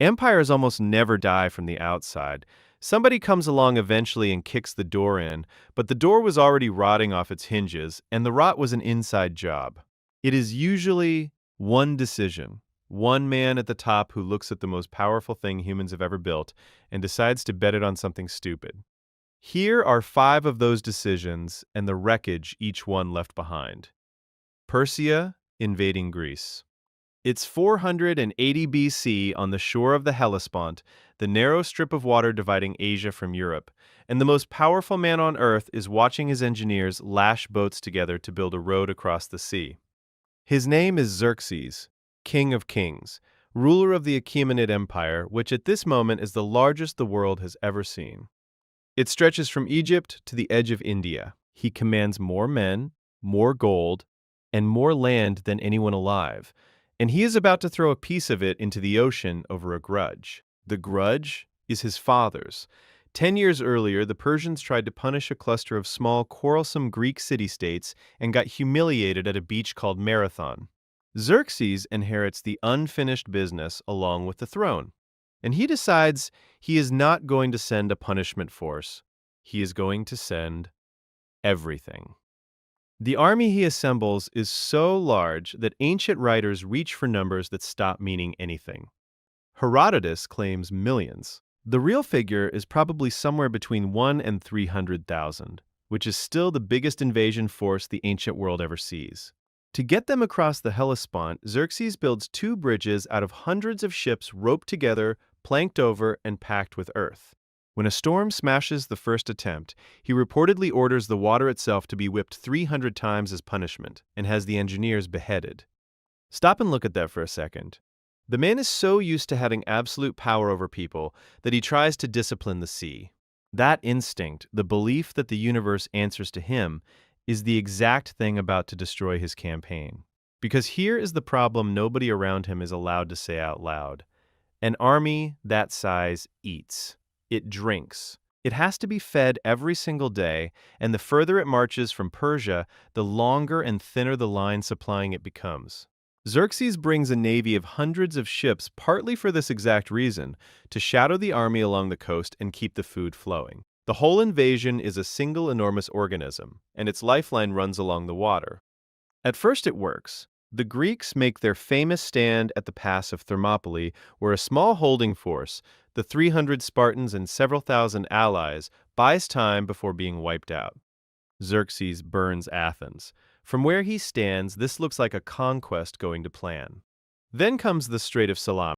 Empires almost never die from the outside. Somebody comes along eventually and kicks the door in, but the door was already rotting off its hinges, and the rot was an inside job. It is usually one decision, one man at the top who looks at the most powerful thing humans have ever built and decides to bet it on something stupid. Here are five of those decisions and the wreckage each one left behind. Persia invading Greece. It's 480 BC on the shore of the Hellespont, the narrow strip of water dividing Asia from Europe, and the most powerful man on earth is watching his engineers lash boats together to build a road across the sea. His name is Xerxes, King of Kings, ruler of the Achaemenid Empire, which at this moment is the largest the world has ever seen. It stretches from Egypt to the edge of India. He commands more men, more gold, and more land than anyone alive, and he is about to throw a piece of it into the ocean over a grudge. The grudge is his father's. 10 years earlier, the Persians tried to punish a cluster of small, quarrelsome Greek city-states and got humiliated at a beach called Marathon. Xerxes inherits the unfinished business along with the throne, and he decides he is not going to send a punishment force. He is going to send everything. The army he assembles is so large that ancient writers reach for numbers that stop meaning anything. Herodotus claims millions. The real figure is probably somewhere between 1 and 300,000, which is still the biggest invasion force the ancient world ever sees. To get them across the Hellespont, Xerxes builds 2 bridges out of hundreds of ships roped together, planked over, and packed with earth. When a storm smashes the first attempt, he reportedly orders the water itself to be whipped 300 times as punishment and has the engineers beheaded. Stop and look at that for a second. The man is so used to having absolute power over people that he tries to discipline the sea. That instinct, the belief that the universe answers to him, is the exact thing about to destroy his campaign. Because here is the problem nobody around him is allowed to say out loud. An army that size eats. It drinks. It has to be fed every single day, and the further it marches from Persia, the longer and thinner the line supplying it becomes. Xerxes brings a navy of hundreds of ships partly for this exact reason, to shadow the army along the coast and keep the food flowing. The whole invasion is a single enormous organism, and its lifeline runs along the water. At first it works. The Greeks make their famous stand at the pass of Thermopylae, where a small holding force, the 300 Spartans and several thousand allies, buys time before being wiped out. Xerxes burns Athens. From where he stands, this looks like a conquest going to plan. Then comes the Strait of Salamis.